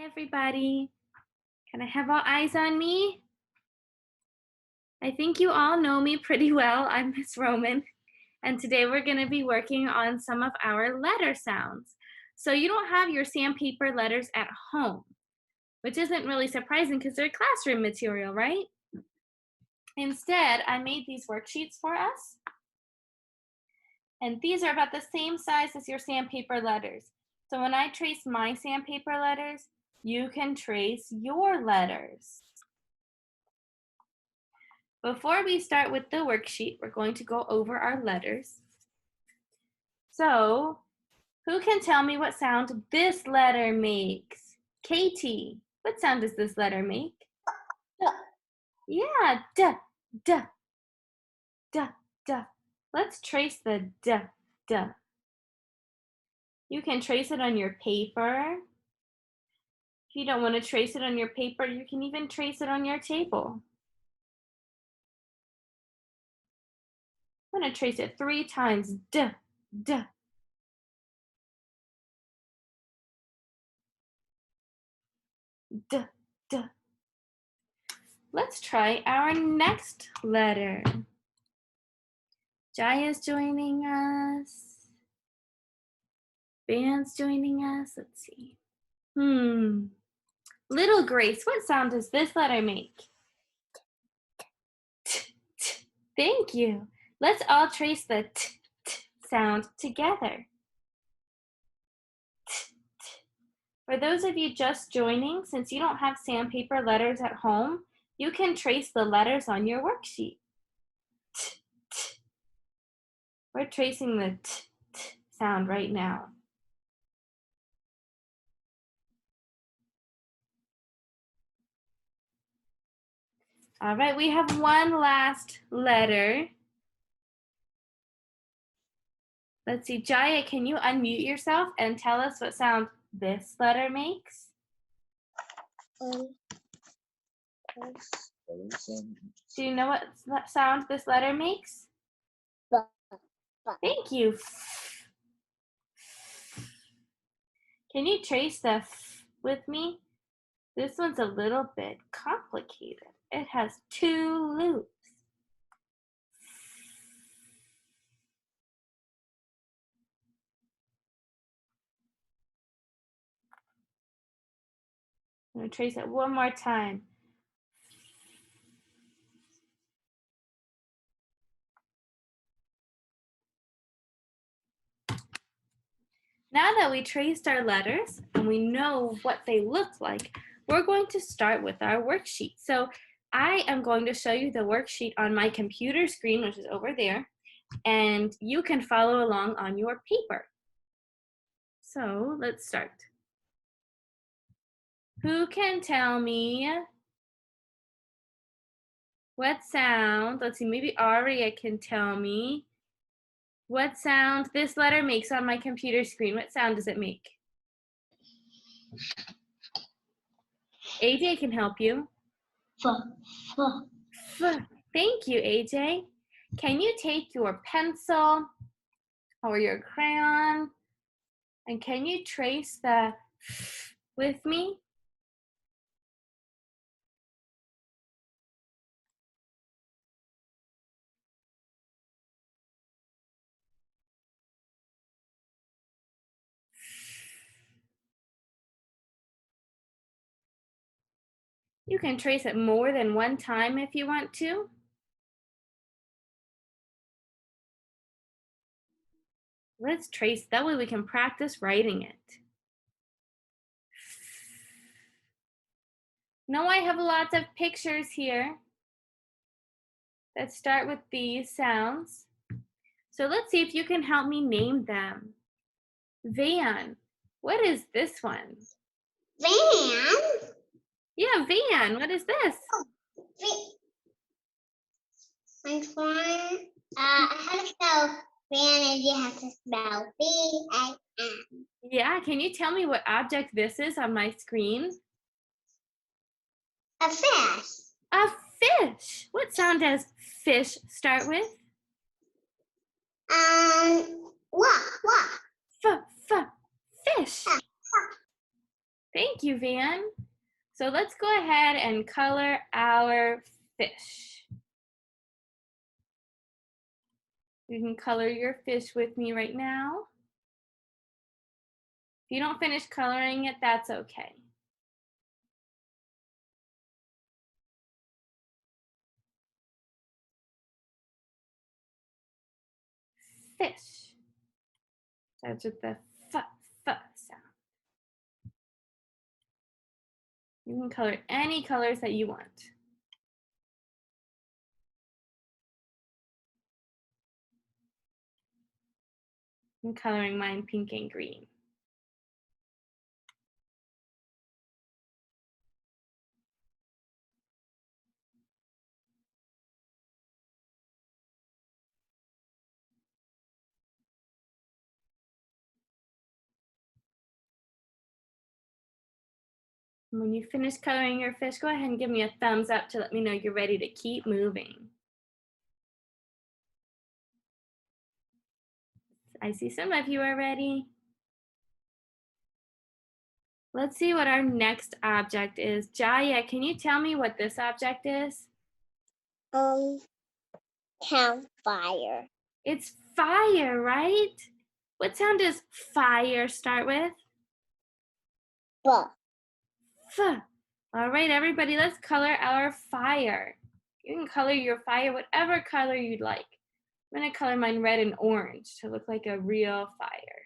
Everybody. Can I have all eyes on me? I think you all know me pretty well. I'm Miss Roman, and today we're going to be working on some of our letter sounds. So you don't have your sandpaper letters at home, which isn't really surprising because they're classroom material, right? Instead, I made these worksheets for us, and these are about the same size as your sandpaper letters. So when I trace my sandpaper letters, you can trace your letters. Before we start with the worksheet, we're going to go over our letters. So, who can tell me what sound this letter makes? Katie, what sound does this letter make? D. Yeah, D, D, D, D. Let's trace the D, D. You can trace it on your paper. If you don't want to trace it on your paper, you can even trace it on your table. I'm going to trace it 3 times. D, D. D, D. Let's try our next letter. Jaya's joining us. Van's joining us. Let's see. Little Grace, what sound does this letter make? T, t. Thank you. Let's all trace the t, t sound together. T, t. For those of you just joining, since you don't have sandpaper letters at home, you can trace the letters on your worksheet. T, t. We're tracing the t, t sound right now. All right, we have one last letter. Let's see, Jaya, can you unmute yourself and tell us what sound this letter makes? Do you know what sound this letter makes? Thank you. Can you trace the f with me? This one's a little bit complicated. It has 2 loops. I'm going to trace it one more time. Now that we traced our letters and we know what they look like, we're going to start with our worksheet. So I am going to show you the worksheet on my computer screen, which is over there, and you can follow along on your paper. So let's start. Who can tell me what sound, let's see, maybe Aria can tell me what sound this letter makes on my computer screen. What sound does it make? AJ can help you. F. F. Thank you, AJ. Can you take your pencil or your crayon and can you trace the F with me? You can trace it more than one time if you want to. Let's trace, that way we can practice writing it. Now I have lots of pictures here that start with these sounds. So let's see if you can help me name them. Van, what is this one? Van? Yeah, Van, what is this? Which one? How to spell van is you have to spell V-A-N. Yeah, can you tell me what object this is on my screen? A fish. A fish. What sound does fish start with? Wah. F, f, fish. Thank you, Van. So let's go ahead and color our fish. You can color your fish with me right now. If you don't finish coloring it, that's okay. Fish. Starts with the f sound. You can color any colors that you want. I'm coloring mine pink and green. And when you finish coloring your fish, go ahead and give me a thumbs up to let me know you're ready to keep moving. I see some of you are ready. Let's see what our next object is. Jaya, can you tell me what this object is? Um, Campfire. It's fire, right? What sound does fire start with? Buh. F. All right, everybody, let's color our fire. You can color your fire whatever color you'd like. I'm gonna color mine red and orange to look like a real fire.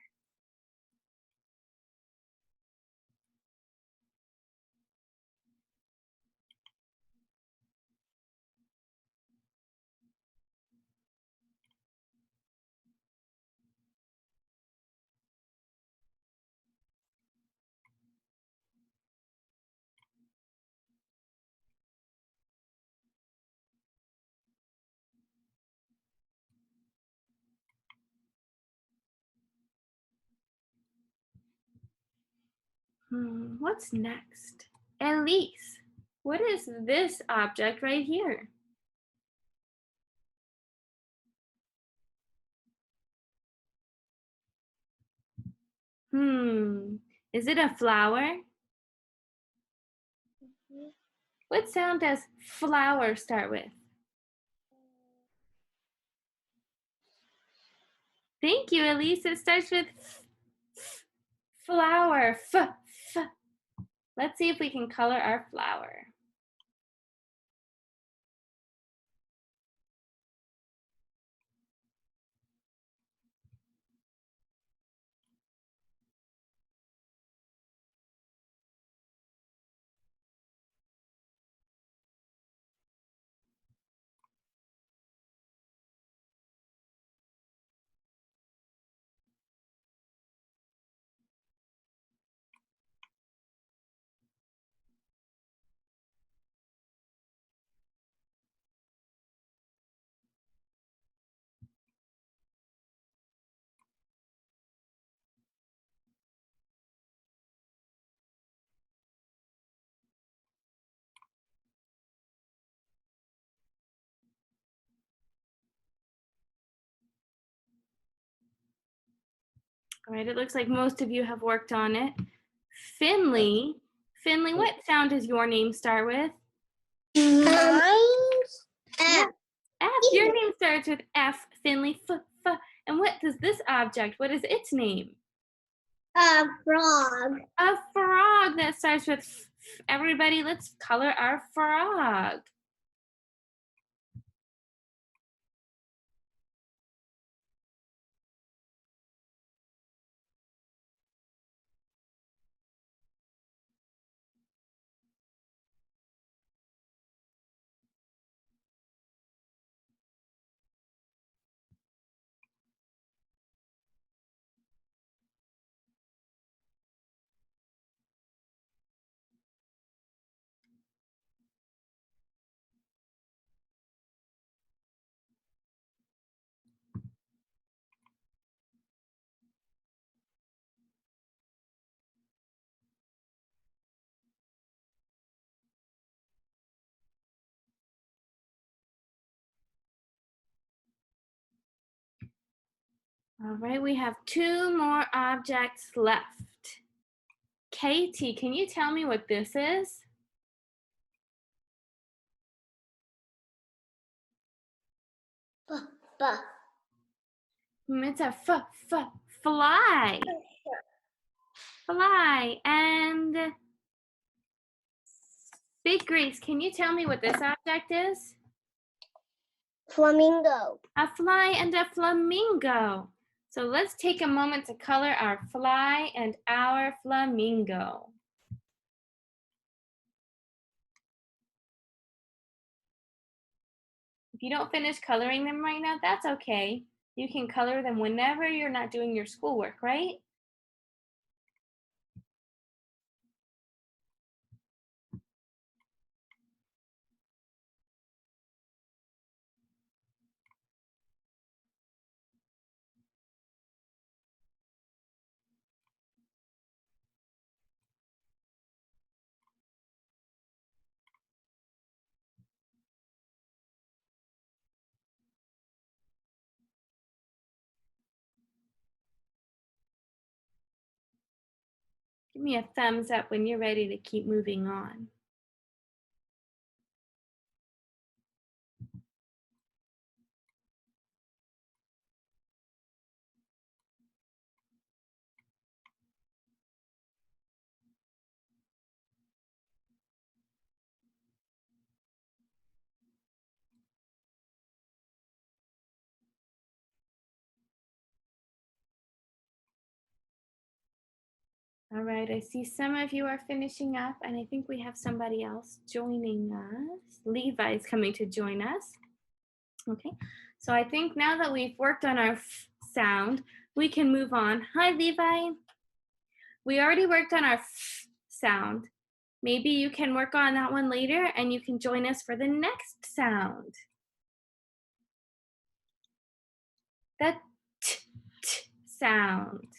What's next? Elise, what is this object right here? Is it a flower? What sound does flower start with? Thank you, Elise. It starts with flower. F. Let's see if we can color our flower. All right, it looks like most of you have worked on it. Finley, what sound does your name start with? Mine's Yeah, F. Your name starts with F, Finley. F. And what does this object, what is its name? a frog. A frog that starts with F. Everybody, let's color our frog. All right, we have two more objects left. Katie, can you tell me what this is? It's a fly. Fly. And Big Grace, can you tell me what this object is? Flamingo. A fly and a flamingo. So let's take a moment to color our fly and our flamingo. If you don't finish coloring them right now, that's okay. You can color them whenever you're not doing your schoolwork, right? Give me a thumbs up when you're ready to keep moving on. All right, I see some of you are finishing up, and I think we have somebody else joining us. Levi is coming to join us. Okay, so I think now that we've worked on our sound, we can move on. Hi, Levi. We already worked on our sound. Maybe you can work on that one later, and you can join us for the next sound. The t sound.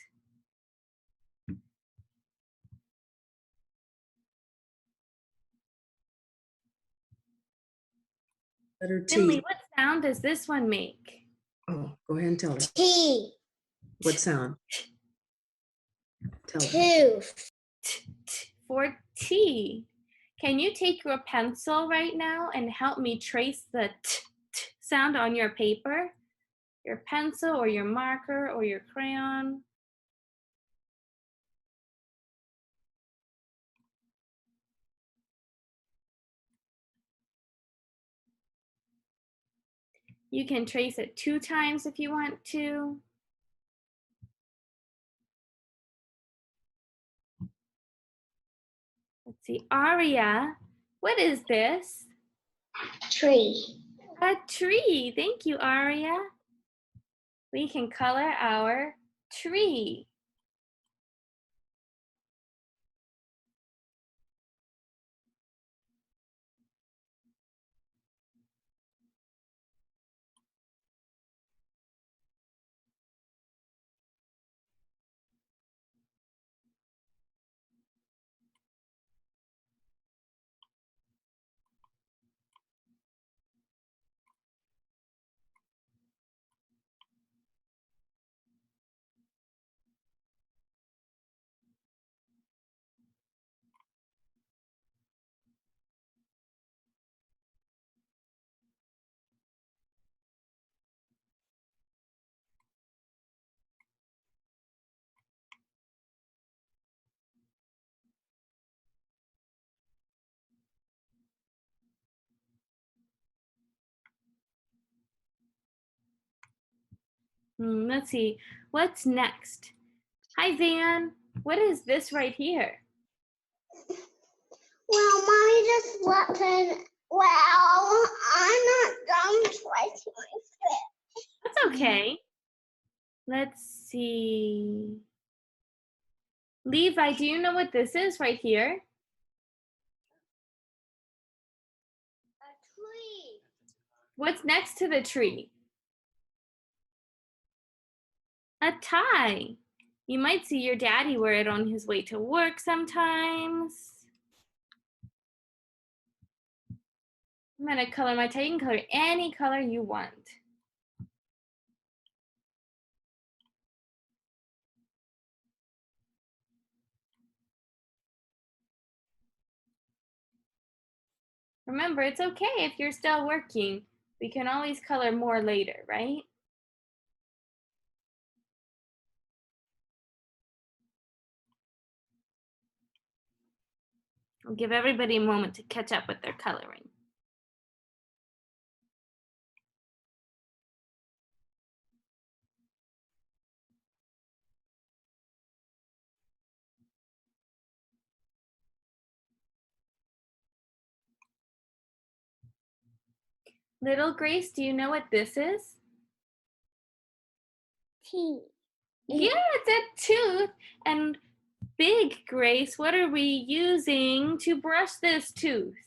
Letter Finley, T. what sound does this one make? Oh, go ahead and tell her. T. What sound? Tell her. Two. For T. Can you take your pencil right now and help me trace the t sound on your paper? Your pencil or your marker or your crayon? You can trace it 2 times if you want to. Let's see, Aria, what is this? Tree. A tree. Thank you, Aria. We can color our tree. Let's see, what's next? Hi, Van. What is this right here? Well, mommy just left in. Well, I'm not done tracing my fit. That's okay. Let's see. Levi, do you know what this is right here? A tree. What's next to the tree? A tie. You might see your daddy wear it on his way to work sometimes. I'm gonna color my tie. You can color any color you want. Remember, it's okay if you're still working. We can always color more later, right? I'll give everybody a moment to catch up with their coloring. Little Grace, do you know what this is? T. Yeah, it's a tooth. And Big Grace, what are we using to brush this tooth?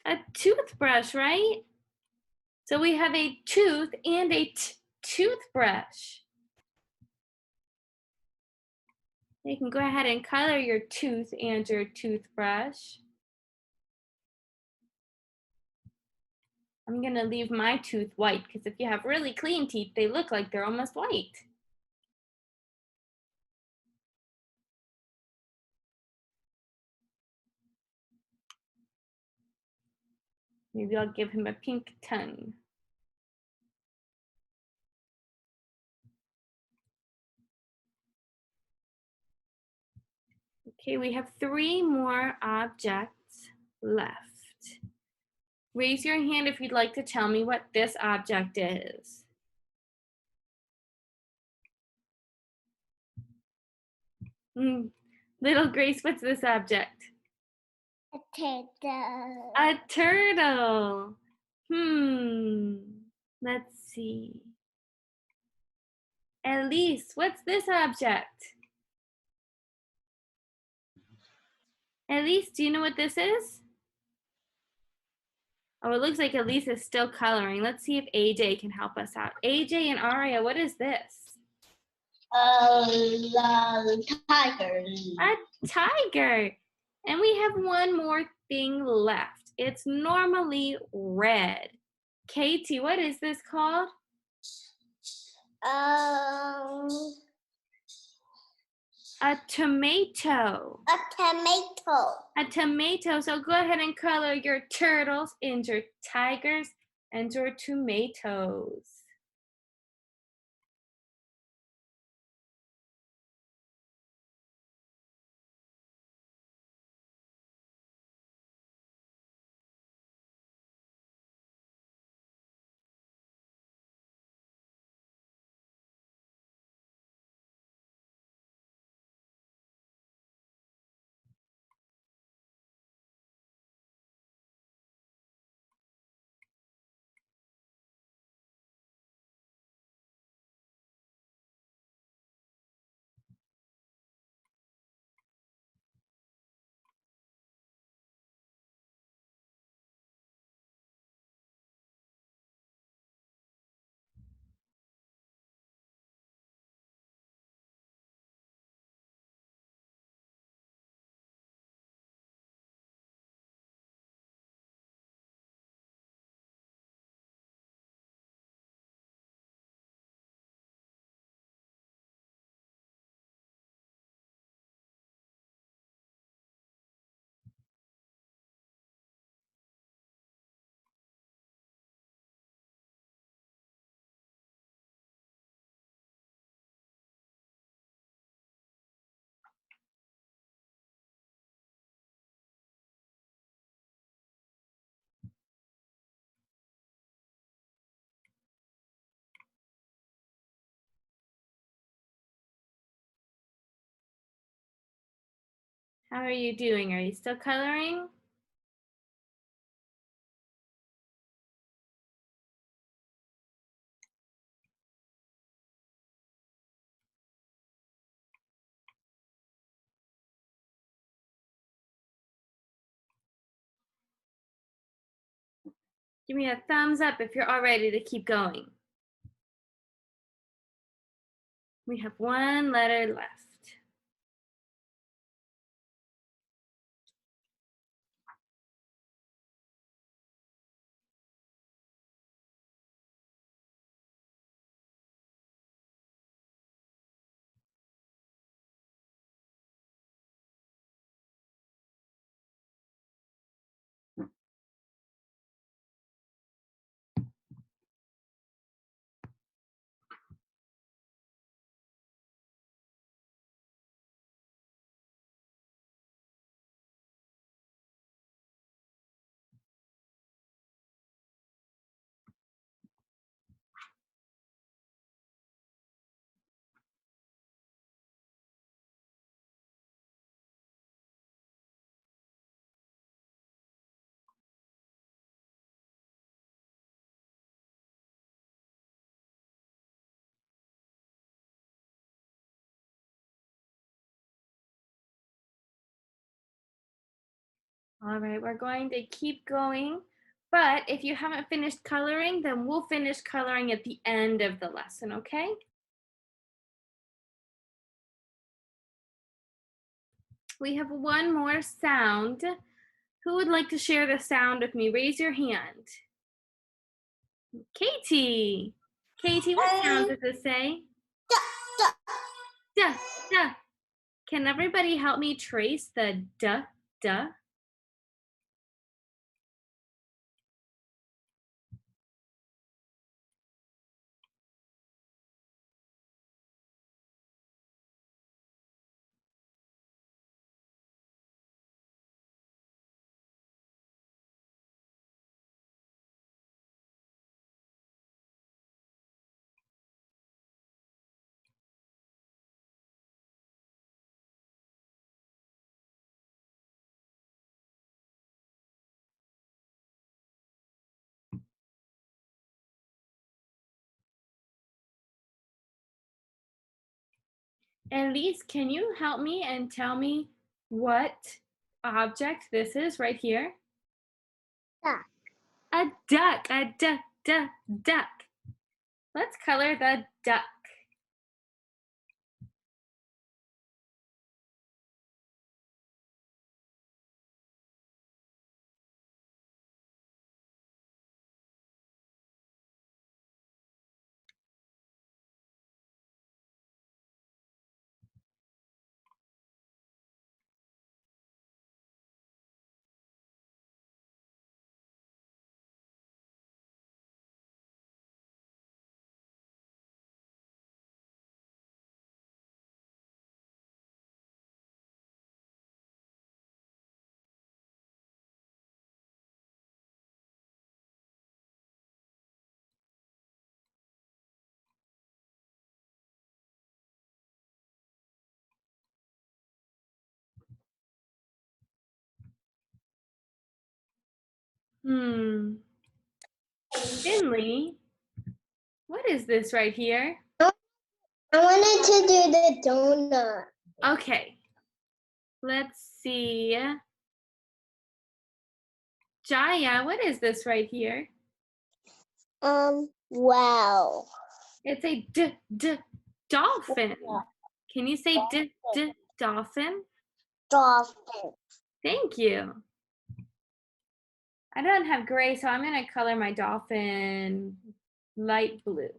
A toothbrush, right? So we have a tooth and a toothbrush. You can go ahead and color your tooth and your toothbrush. I'm gonna leave my tooth white because if you have really clean teeth, they look like they're almost white. Maybe I'll give him a pink tongue. Okay, we have 3 more objects left. Raise your hand if you'd like to tell me what this object is. Little Grace, what's this object? A turtle. A turtle. Let's see. Elise, what's this object? Elise, do you know what this is? Oh, it looks like Elise is still coloring. Let's see if AJ can help us out. AJ and Aria, what is this? Tiger. A tiger. And we have one more thing left. It's normally red. Katie, what is this called? A tomato. A tomato. A tomato. So go ahead and color your turtles and your tigers and your tomatoes. How are you doing? Are you still coloring? Give me a thumbs up if you're all ready to keep going. We have one letter left. All right, we're going to keep going. But if you haven't finished coloring, then we'll finish coloring at the end of the lesson, okay? We have one more sound. Who would like to share the sound with me? Raise your hand. Katie. Katie, what sound does this say? Duh, duh. Can everybody help me trace the duh, duh? Elise, can you help me and tell me what object this is right here? Duck. A duck, a duck. Let's color the duck. Finley, what is this right here? I wanted to do the donut. Okay, let's see. Jaya, what is this right here? Wow. It's a dolphin. Can you say dolphin? Dolphin. Thank you. I don't have gray, so I'm gonna color my dolphin light blue.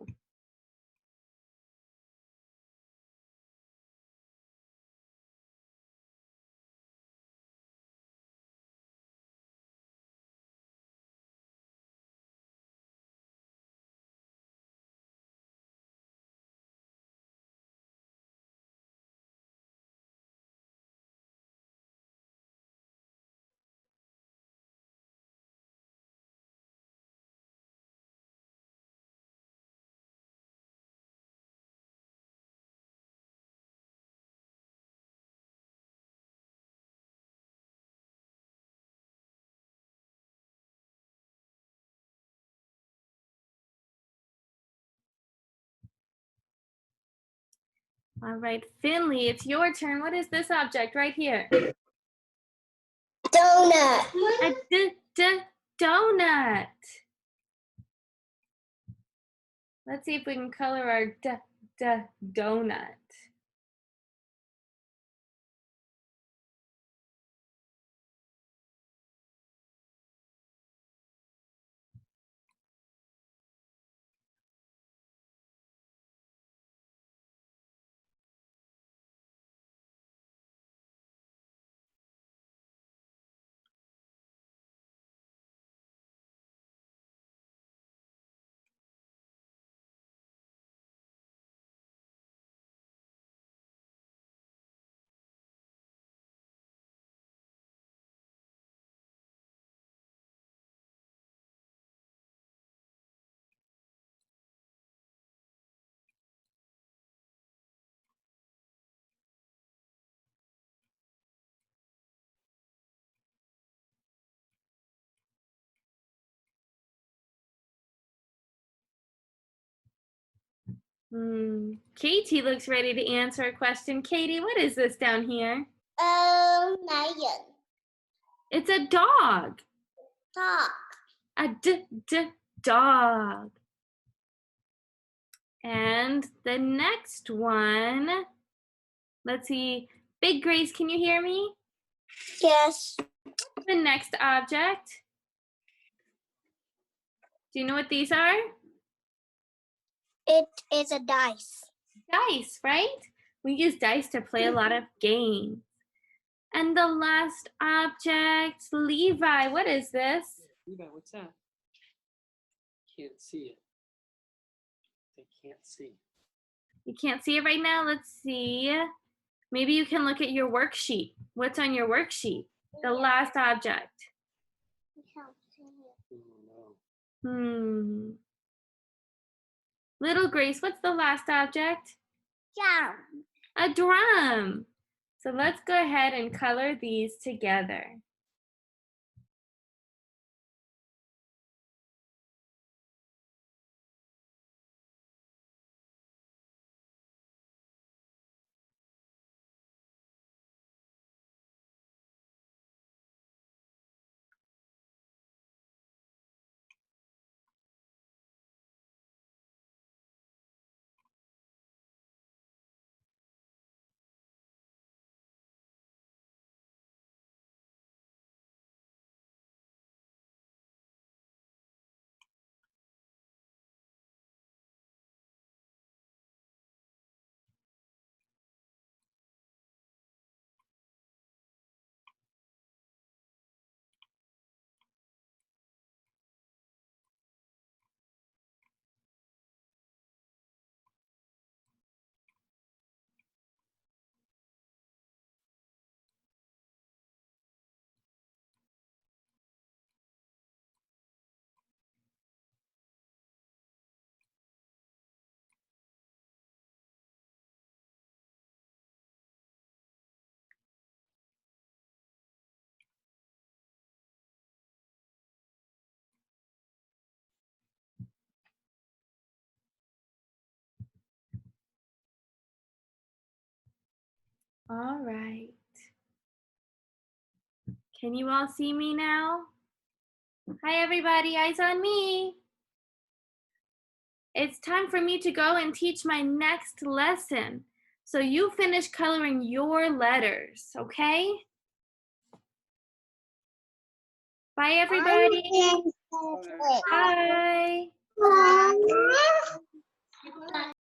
All right, Finley, it's your turn. What is this object right here? Donut. A donut. Let's see if we can color our donut. Katie looks ready to answer a question. Katie, what is this down here? Lion. It's a dog. Dog. A dog. And the next one, let's see. Big Grace, can you hear me? Yes. The next object. Do you know what these are? It is a dice. Dice, right? We use dice to play a lot of games. And the last object, Levi, what is this? Levi, what's that? Can't see it. They can't see. You can't see it right now? Let's see. Maybe you can look at your worksheet. What's on your worksheet? The last object. Oh, no. Little Grace, what's the last object? Drum. A drum. So let's go ahead and color these together. All right. Can you all see me now? Hi, everybody. Eyes on me. It's time for me to go and teach my next lesson. So you finish coloring your letters, okay? Bye, everybody. Bye. Bye.